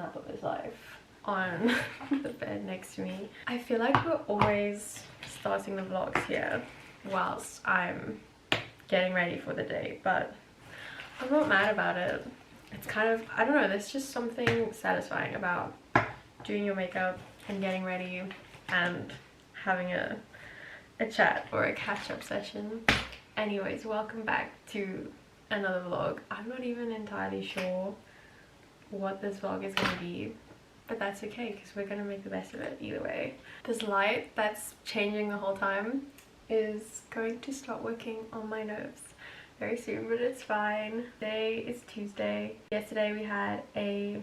nap of his life on the bed next to me. I feel like we're always starting the vlogs here whilst I'm getting ready for the day, but I'm not mad about it. It's kind of, I don't know, there's just something satisfying about doing your makeup and getting ready and having a chat or a catch-up session. Anyways, welcome back to another vlog. I'm not even entirely sure what this vlog is going to be, but that's okay because we're going to make the best of it either way. This light that's changing the whole time is going to start working on my nerves very soon, but it's fine. Today is Tuesday. Yesterday we had a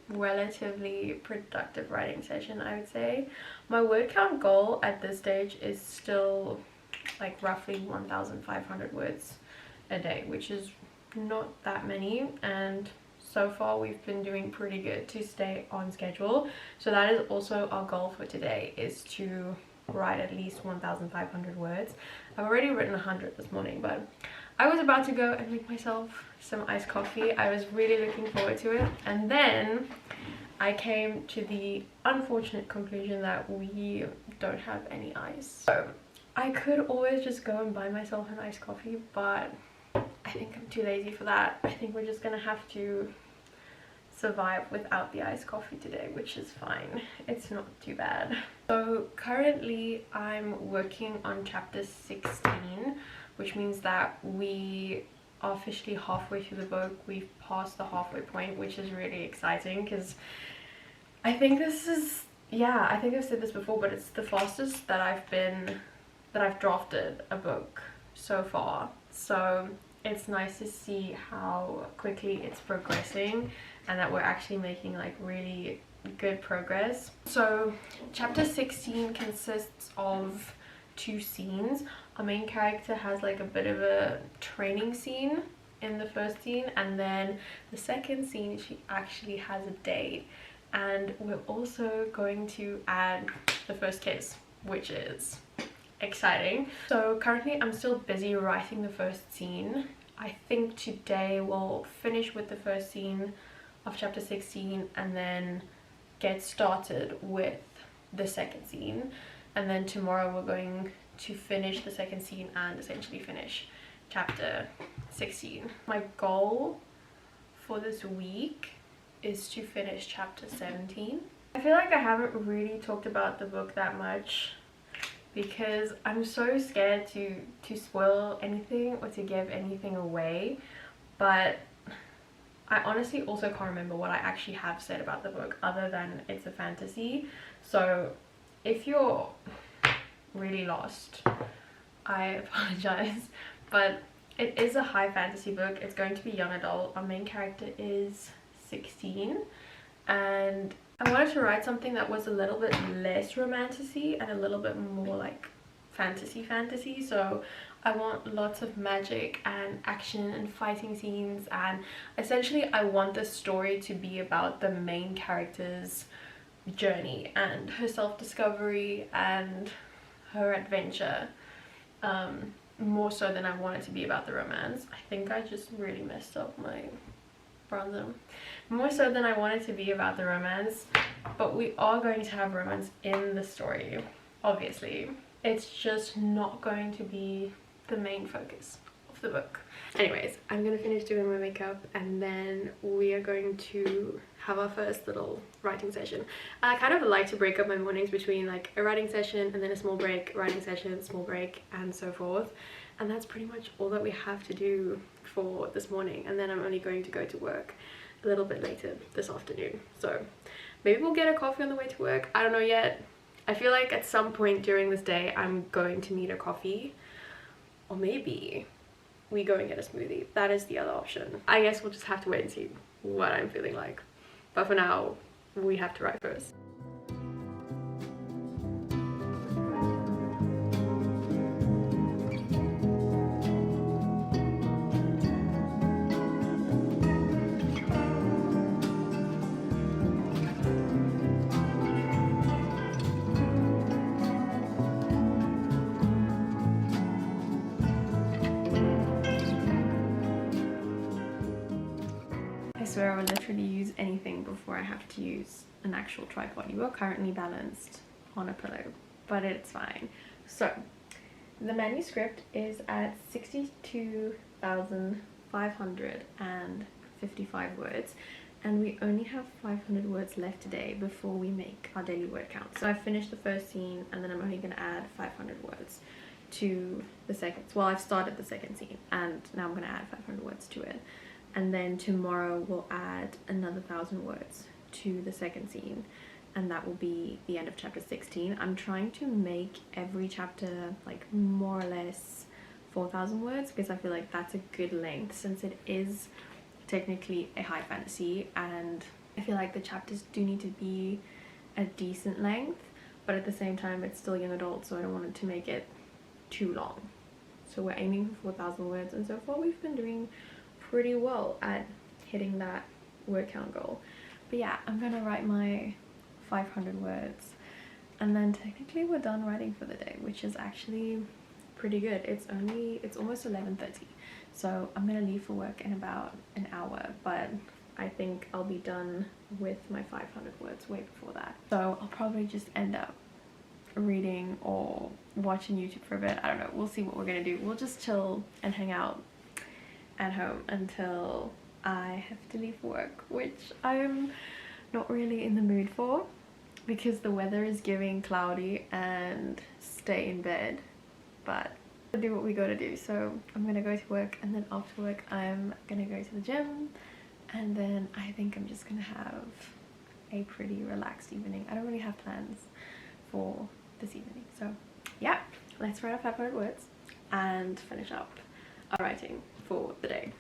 relatively productive writing session, I would say. My word count goal at this stage is still like roughly 1,500 words a day, which is not that many, and so far we've been doing pretty good to stay on schedule. So that is also our goal for today, is to write at least 1,500 words. I've already written 100 this morning, but I was about to go and make myself some iced coffee. I was really looking forward to it, and then I came to the unfortunate conclusion that we don't have any ice. So I could always just go and buy myself an iced coffee, but I think I'm too lazy for that. I think we're just gonna have to survive without the iced coffee today, which is fine. It's not too bad. So currently I'm working on chapter 16, which means that we are officially halfway through the book. We've passed the halfway point, which is really exciting because I think this is, yeah, I think I've said this before, but it's the fastest that I've drafted a book so far. So it's nice to see how quickly it's progressing and that we're actually making like really good progress. So chapter 16 consists of 2 scenes. Our main character has like a bit of a training scene in the first scene, and then the second scene she actually has a date, and we're also going to add the first kiss, which is exciting. So currently I'm still busy writing the first scene. I think today we'll finish with the first scene of chapter 16 and then get started with the second scene, and then tomorrow we're going to finish the second scene and essentially finish chapter 16. My goal for this week is to finish chapter 17. I feel like I haven't really talked about the book that much because I'm so scared to spoil anything or to give anything away, but I honestly also can't remember what I actually have said about the book other than it's a fantasy. So if you're really lost, I apologize, but it is a high fantasy book. It's going to be young adult. Our main character is 16, and I wanted to write something that was a little bit less romantic-y and a little bit more like fantasy. So I want lots of magic and action and fighting scenes, and essentially I want the story to be about the main character's journey and her self-discovery and her adventure, more so than I want it to be about the romance. I think I just really messed up my bronzer. More so than I want it to be about the romance, but we are going to have romance in the story, obviously. It's just not going to be the main focus of the book. Anyways, I'm gonna finish doing my makeup and then we are going to have our first little writing session. I kind of like to break up my mornings between like a writing session and then a small break, writing session, small break, and so forth. And that's pretty much all that we have to do for this morning, and then I'm only going to go to work a little bit later this afternoon. So maybe we'll get a coffee on the way to work. I don't know yet. I feel like at some point during this day I'm going to need a coffee, or maybe we go and get a smoothie. That is the other option. I guess we'll just have to wait and see what I'm feeling like, but for now we have to write first. swear I will literally use anything before I have to use an actual tripod. You are currently balanced on a pillow, but it's fine. So the manuscript is at 62,555 words, and we only have 500 words left today before we make our daily word count. So I finished the first scene, and then I'm only going to add 500 words to the second. Well, I've started the second scene, and now I'm going to add 500 words to it. And then tomorrow we'll add another 1,000 words to the second scene, and that will be the end of chapter 16. I'm trying to make every chapter like more or less 4,000 words, because I feel like that's a good length, since it is technically a high fantasy, and I feel like the chapters do need to be a decent length, but at the same time it's still young adult, so I don't want it to make it too long. So we're aiming for 4,000 words, and so far we've been doing pretty well at hitting that word count goal. But yeah, I'm gonna write my 500 words, and then technically we're done writing for the day, which is actually pretty good. It's almost 11:30, so I'm gonna leave for work in about an hour, but I think I'll be done with my 500 words way before that. So I'll probably just end up reading or watching YouTube for a bit. I don't know, we'll see what we're gonna do. We'll just chill and hang out at home until I have to leave for work, which I'm not really in the mood for, because the weather is giving cloudy and stay in bed, but I'll do what we gotta do. So I'm gonna go to work, and then after work I'm gonna go to the gym, and then I think I'm just gonna have a pretty relaxed evening. I don't really have plans for this evening, so yeah, let's write our 500 words and finish up our writing for the day.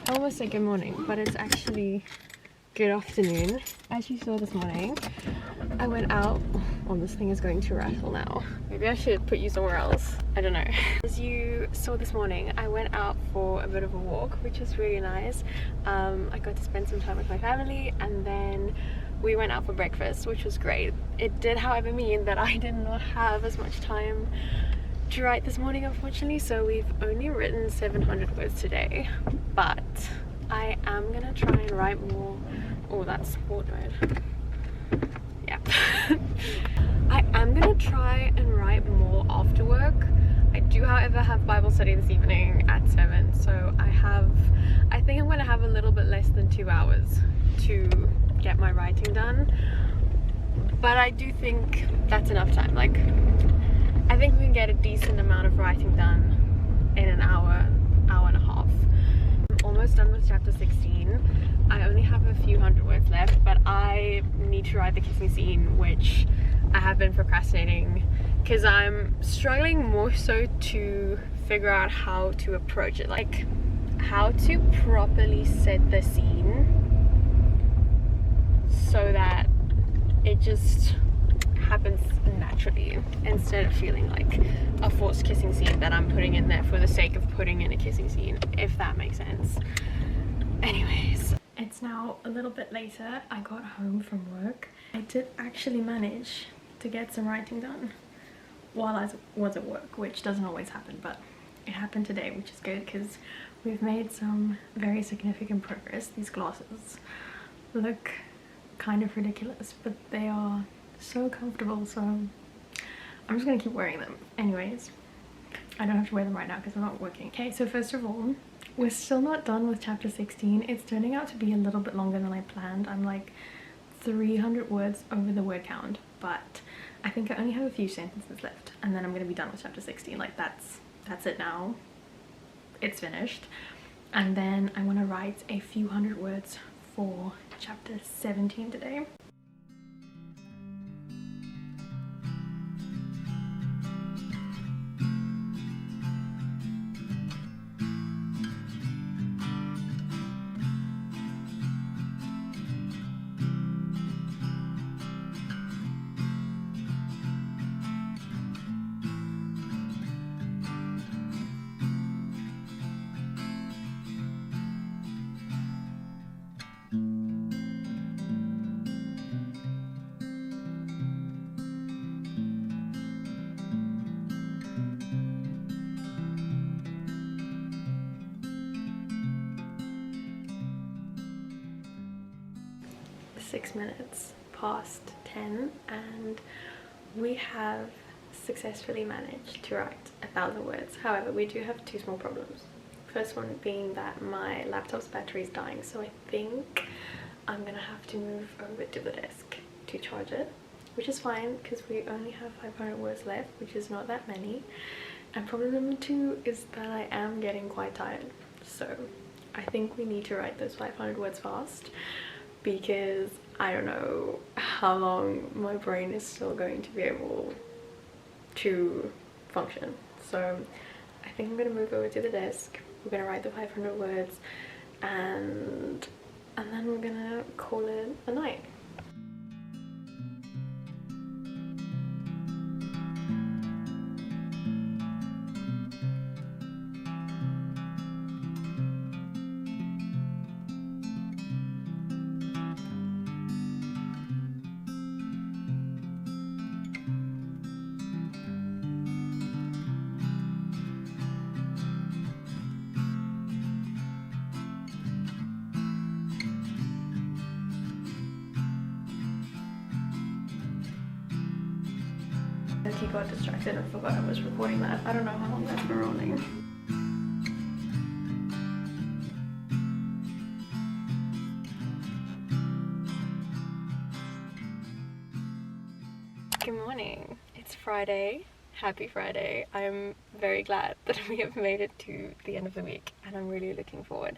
I almost said good morning, but it's actually good afternoon. As you saw this morning, I went out. Oh, this thing is going to rattle now. Maybe I should put you somewhere else. I don't know. As you saw this morning, I went out for a bit of a walk, which was really nice. I got to spend some time with my family, and then we went out for breakfast, which was great. It did, however, mean that I did not have as much time to write this morning, unfortunately, so we've only written 700 words today, but I am gonna try and write more. Oh, that's sport mode. Yeah. I am gonna try and write more after work. I do, however, have Bible study this evening at 7, so I think I'm gonna have a little bit less than 2 hours to get my writing done, but I do think that's enough time. Like, I think we can get a decent amount of writing done in an hour, hour and a half. I'm almost done with chapter 16. I only have a few hundred words left, but I need to write the kissing scene, which I have been procrastinating because I'm struggling more so to figure out how to approach it, like how to properly set the scene so that it just happens naturally, instead of feeling like a forced kissing scene that I'm putting in there for the sake of putting in a kissing scene, if that makes sense. Anyways, it's now a little bit later. I got home from work. I did actually manage to get some writing done while I was at work, which doesn't always happen, but it happened today, which is good because we've made some very significant progress. These glasses look kind of ridiculous, but they are so comfortable, so I'm just gonna keep wearing them. Anyways, I don't have to wear them right now because I'm not working. Okay, so first of all, we're still not done with chapter 16. It's turning out to be a little bit longer than I planned. I'm like 300 words over the word count, but I think I only have a few sentences left, and then I'm gonna be done with chapter 16. Like that's it now. It's finished. And then I want to write a few hundred words for chapter 17 today. 6 minutes past 10 and we have successfully managed to write 1,000 words. However, we do have 2 small problems. First one being that my laptop's battery is dying, so I think I'm gonna have to move over to the desk to charge it, which is fine because we only have 500 words left, which is not that many. And problem number 2 is that I am getting quite tired, so I think we need to write those 500 words fast because I don't know how long my brain is still going to be able to function. So I think I'm gonna move over to the desk, we're gonna write the 500 words and then we're gonna call it a night. He got distracted and forgot I was recording that. I don't know how long that's been rolling. Good morning. It's Friday. Happy Friday. I'm very glad that we have made it to the end of the week and I'm really looking forward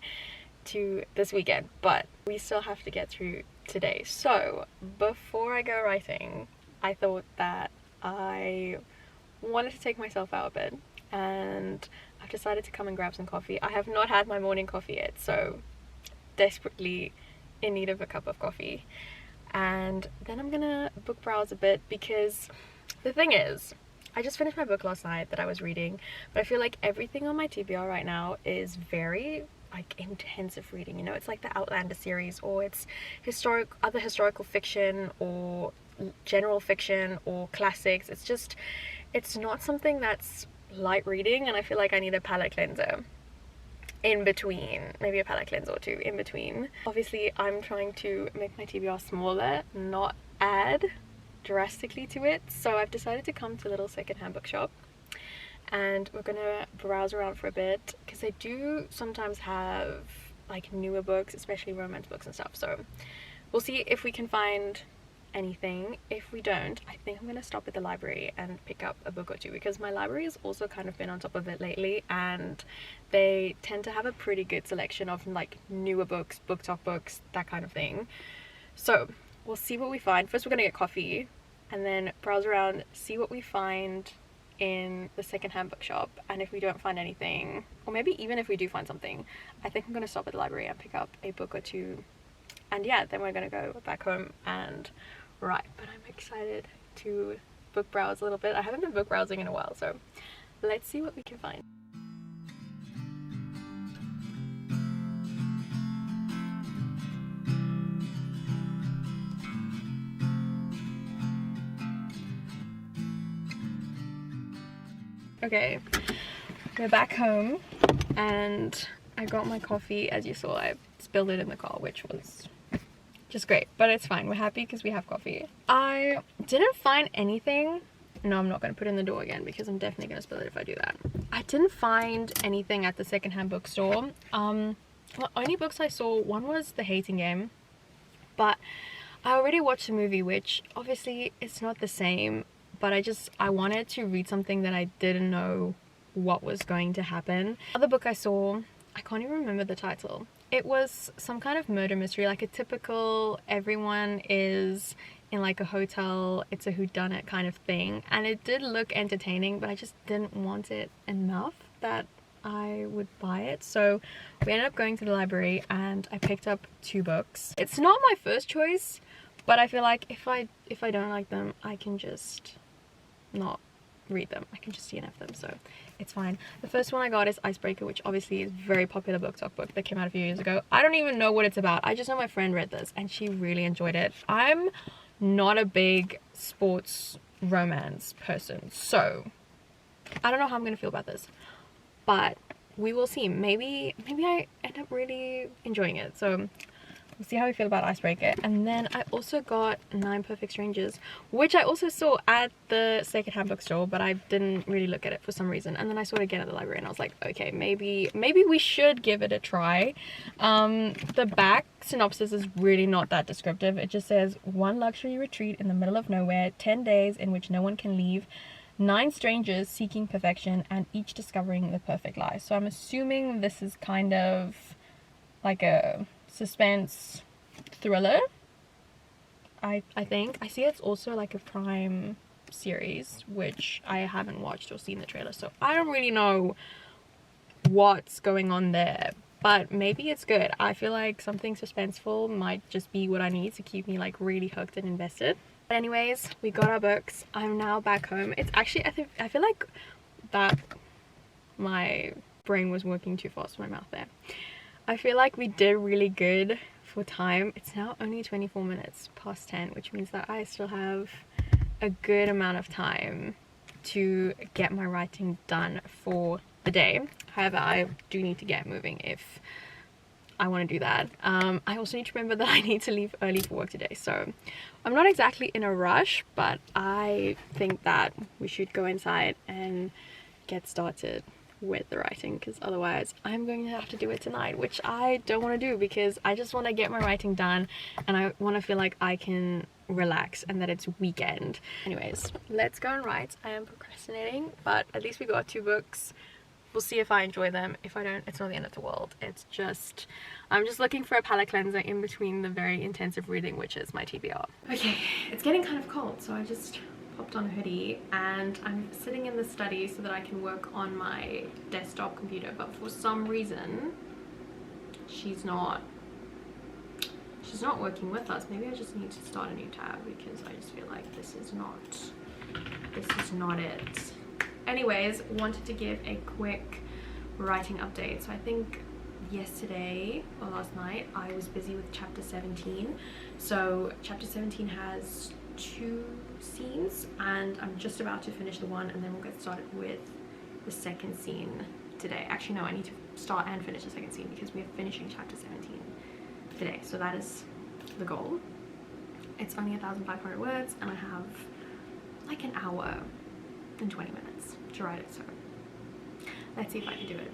to this weekend, but we still have to get through today. So before I go writing, I thought that I wanted to take myself out of bed and I've decided to come and grab some coffee. I have not had my morning coffee yet, so desperately in need of a cup of coffee. And then I'm gonna book browse a bit because the thing is, I just finished my book last night that I was reading, but I feel like everything on my TBR right now is very like intensive reading, you know. It's like the Outlander series, or it's other historical fiction, or general fiction, or classics. It's not something that's light reading, and I feel like I need a palette cleanser in between, maybe a palette cleanser or 2 in between. Obviously I'm trying to make my TBR smaller, not add drastically to it, so I've decided to come to a little secondhand bookshop and we're gonna browse around for a bit because they do sometimes have like newer books, especially romance books and stuff. So we'll see if we can find anything. If we don't, I think I'm gonna stop at the library and pick up a book or 2 because my library has also kind of been on top of it lately and they tend to have a pretty good selection of like newer books, book talk books, that kind of thing. So we'll see what we find. First we're gonna get coffee and then browse around, see what we find in the secondhand bookshop, and if we don't find anything, or maybe even if we do find something, I think I'm gonna stop at the library and pick up a book or 2, and yeah, then we're gonna go back home and write. But I'm excited to book browse a little bit. I haven't been book browsing in a while, so let's see what we can find. Okay, we're back home and I got my coffee. As you saw, I spilled it in the car, which was just great, but it's fine. We're happy because we have coffee. I didn't find anything. No, I'm not going to put it in the door again because I'm definitely going to spill it if I do that. I didn't find anything at the secondhand bookstore. The only books I saw, one was The Hating Game, but I already watched the movie, which obviously it's not the same, but I wanted to read something that I didn't know what was going to happen. Other book I saw, I can't even remember the title. It was some kind of murder mystery, like a typical everyone is in like a hotel, it's a whodunit kind of thing, and it did look entertaining, but I just didn't want it enough that I would buy it. So we ended up going to the library and I picked up 2 books. It's not my first choice, but I feel like if I don't like them, I can just not read them. I can just DNF them, so it's fine. The first one I got is Icebreaker, which obviously is a very popular book talk book that came out a few years ago. I don't even know what it's about. I just know my friend read this and she really enjoyed it. I'm not a big sports romance person, so I don't know how I'm gonna feel about this, but we will see. Maybe I end up really enjoying it, so we'll see how we feel about Icebreaker. And then I also got 9 Perfect Strangers, which I also saw at the secondhand bookstore, but I didn't really look at it for some reason. And then I saw it again at the library and I was like, okay, maybe we should give it a try. The back synopsis is really not that descriptive. It just says, one luxury retreat in the middle of nowhere, 10 days in which no one can leave, 9 strangers seeking perfection and each discovering the perfect lie. So I'm assuming this is kind of like a suspense thriller. I think. I see it's also like a Prime series, which I haven't watched or seen the trailer, so I don't really know what's going on there, but maybe it's good. I feel like something suspenseful might just be what I need to keep me like really hooked and invested. But anyways, we got our books. I'm now back home. It's actually, I feel like that my brain was working too fast with my mouth there. I feel like we did really good for time. It's now only 24 minutes past 10, which means that I still have a good amount of time to get my writing done for the day. However, I do need to get moving if I want to do that. I also need to remember that I need to leave early for work today, so I'm not exactly in a rush, but I think that we should go inside and get started with the writing, because otherwise I'm going to have to do it tonight, which I don't want to do, because I just want to get my writing done and I want to feel like I can relax and that it's weekend. Anyways, let's go and write. I am procrastinating, but at least we got 2 books. We'll see if I enjoy them. If I don't, it's not the end of the world. It's just, I'm just looking for a palate cleanser in between the very intensive reading, which is my TBR. Okay, it's getting kind of cold, so I just popped on a hoodie and I'm sitting in the study so that I can work on my desktop computer, but for some reason she's not working with us. Maybe I just need to start a new tab, because I just feel like this is not it. Anyways, wanted to give a quick writing update. So I think yesterday or last night I was busy with chapter 17. So chapter 17 has 2 scenes and I'm just about to finish the one, and then we'll get started with the second scene today. Actually no, I need to start and finish the second scene because we're finishing chapter 17 today, so that is the goal. It's only 1,500 words and I have like an hour and 20 minutes to write it, so let's see if I can do it.